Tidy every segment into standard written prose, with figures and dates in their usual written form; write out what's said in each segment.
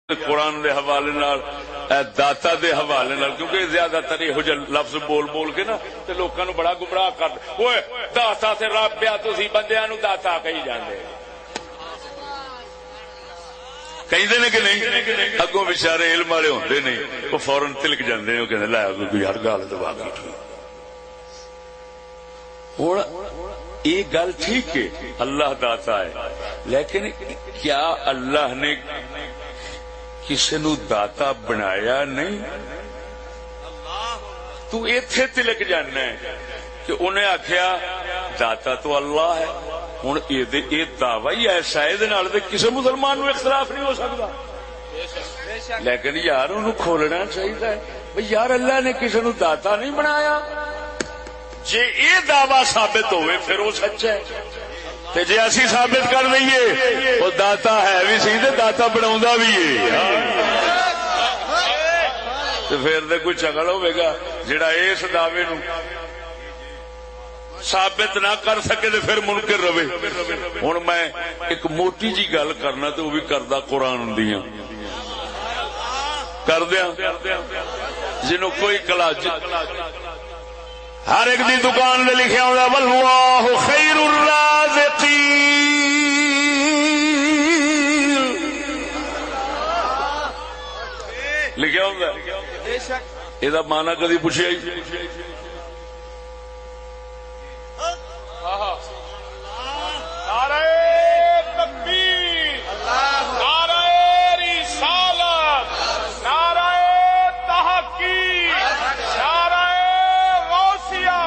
قرآن دے حوالے نال داتا دے حوالے نال، کیونکہ زیادہ تر یہ لفظ بول بول کے نا تے لوکاں نو بڑا گمراہ کر اوئے داتا تے رب پیا تسی بندیاں نو داتا کہی جاندے کہندے نے کہ نہیں، اگوں بیچارے علم والے ہوندے نہیں وہ فورن تلک جاندے نے، وہ کہندے لا کوئی ہر گل تو واقعی ٹھیک۔ ہن یہ گل ٹھیک ہے اللہ داتا ہے، لیکن کیا اللہ نے کسی نو داتا بنایا نہیں؟ تو ایتھے تلک جانا ہے کہ انہیں آخیا داتا تو اللہ ہے، ہوں یہ دعوی ایسا ہے کسی مسلمان نو اختلاف نہیں ہو سکتا، لیکن یار انہوں کھولنا چاہیے بھئی یار اللہ نے کسی نو داتا نہیں بنایا، جے یہ دعوی ثابت ہوئے پھر وہ سچا ہے، جی اسی ثابت کر دئیے وہ داتا ہے بھی سی تے داتا بنا بھی ہے تو پھر کوئی چکل ہوئے گا جڑا اس دعوے نو ثابت نہ کر سکے تو پھر منکر رہے۔ ہوں میں ایک موٹی جی گل کرنا تو وہ بھی کردا قرآن دیاں کر دیا جنہوں کوئی کلاج ہر ایک دی دکان میں لکھیا ہوتا واللہ خیر الرازقین، لکھیا ہوتا یہ مانا کدی پوچھا ہی نعرہ تکبیر، نعرہ رسالت، نعرہ تحقیق، نعرہ غوثیہ،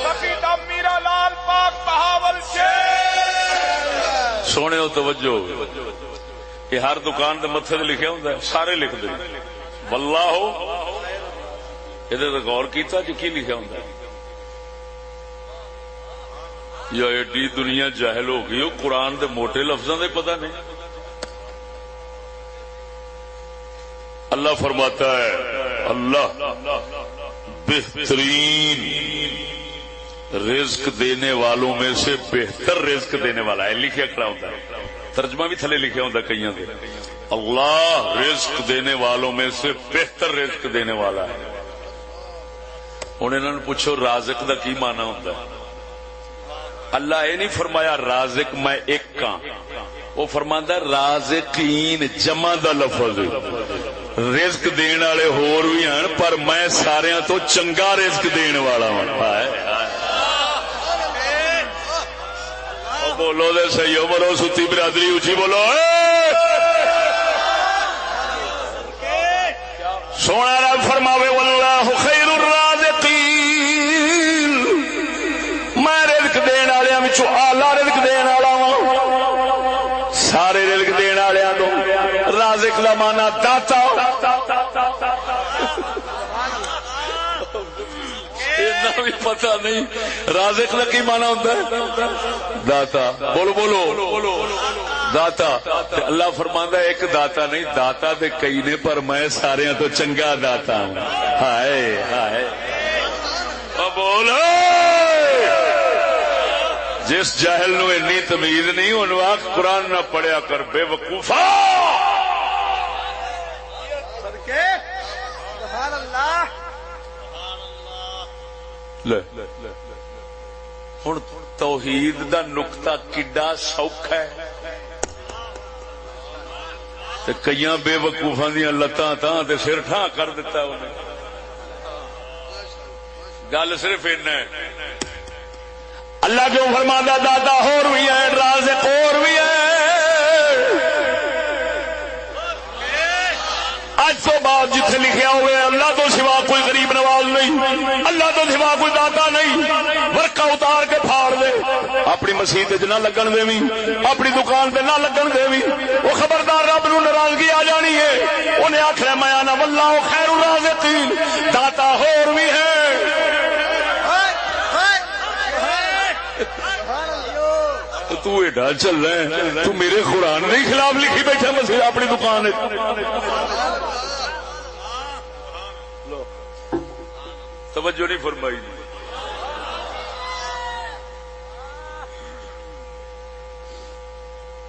سفید میرا لال پاک بہاول شیر۔ سونے ہو توجہ، یہ ہر دکان دے متھے تے لکھیا ہوندا ہے، سارے لکھ دے واللہ یہ غور کیتا جی کی لکھیا ہوندا ہے؟ یا ایڈی دنیا جاہل ہو گئی قرآن دے موٹے لفظاں دے پتہ نہیں۔ اللہ فرماتا ہے اللہ بہترین رزق دینے والوں میں سے بہتر رزق دینے والا ہے، لکھیا کھڑا ہوتا ہے، ترجمہ بھی تھلے لکھیا ہوتا ہے کئیاں دے، اللہ رزق دینے والوں میں سے بہتر رزق دینے والا ہے۔ ہن انہاں نوں پوچھو رازق دا کی معنی ہوندا ہے؟ اللہ یہ نہیں فرمایا رازق میں ایک ہاں، وہ فرماندا ہے رازقین جمع دا لفظ، رزق دین والے ہور بھی ہیں پر میں ساریاں تو چنگا رزق دین والا ہوں۔ بولو دے صحیح ہو، بولو ستی برادری اچھی بولو، سونا رب فرماوے واللہ خیر الرازقین، میں رزق دین والوں وچوں اعلی رزق دین والا ہوں، سارے رزق دین والوں تو رازق دا معنی داتا، اتنا بھی پتہ نہیں رازق کا کی معنی ہوتا ہے داتا، بولو بولو داتا۔ اللہ فرماندا ہے ایک داتا نہیں، داتا دے کئی نے پر میں سارے تو چنگا داتا ہوں۔ ہائے ہائے بولو، جس جاہل نو اتنی تمیز نہیں انہوں آخ قرآن نہ پڑھیا کر بے وقوفا۔ سبحان اللہ۔ ہن توحید دا نقطہ کڈا سوکھا ہے تے کئیاں بے وقوفاں دیاں لتاں تاں تے سر ٹھاں کر دیتا انہیں۔ گل صرف اینا ہے اللہ کیوں فرماتا دادا ہور بھی ہے رازق اور بھی ہے۔ آج تو بعد جتنے لکھیا ہوئے اللہ تو سوا کوئی غریب نواز نہیں، اللہ تو سوا کوئی داتا نہیں، ورقہ اتار کے پھاڑ دے، اپنی مسیت نہ لگن دے بھی، اپنی دکان پہ نہ لگن دے بھی، وہ خبردار رب نو ناراضگی آ جانی ہے۔ انہیں آخر میں آنا واللہ خیر الرازقین، داتا ہور بھی ہے۔ تو ایڈا چل رہا ہے تو میرے قرآن کے خلاف لکھی بیٹھا مسیح اپنی دکان۔ توجہ نہیں فرمائی جی۔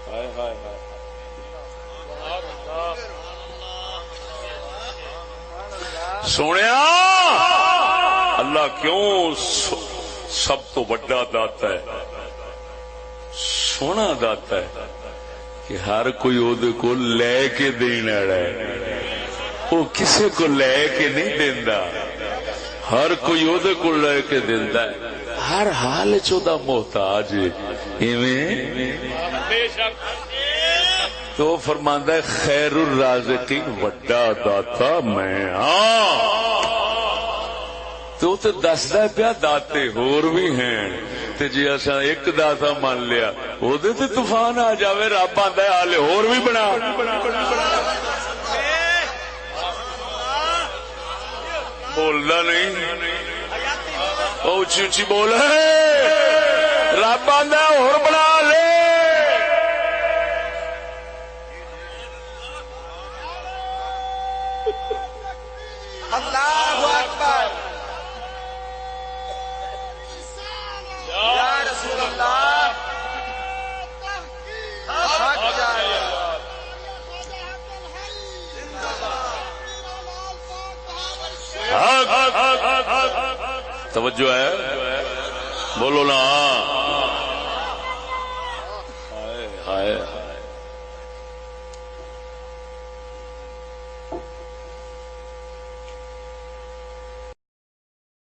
ہائے ہائے ہائے سونے اللہ کیوں سب تو بڑا داتا ہے، سونا داتا ہے کہ ہر کوئی وہ کو لے کے دینا ہے، وہ کسی کو لے کے نہیں دینا، ہر کوئی وہ کو لے کے دینا ہے، ہر حال چودہ محتاج تو فرماندا ہے خیر الرازقین وڈا داتا میں ہاں، تو دسدا پیا داتے ہور بھی ہیں، تے جی اساں ایک داتا مان لیا او دے تے طوفان آ جاوے، رب آندا ہے ہالے ہور بھی بنا، بولدا نہیں او اچھی اچھی بول رب آندا ہے ہور بنا لے، اللہ اکبر یا رسول اللہ حق جائے توجہ ہے بولو نا، ہائے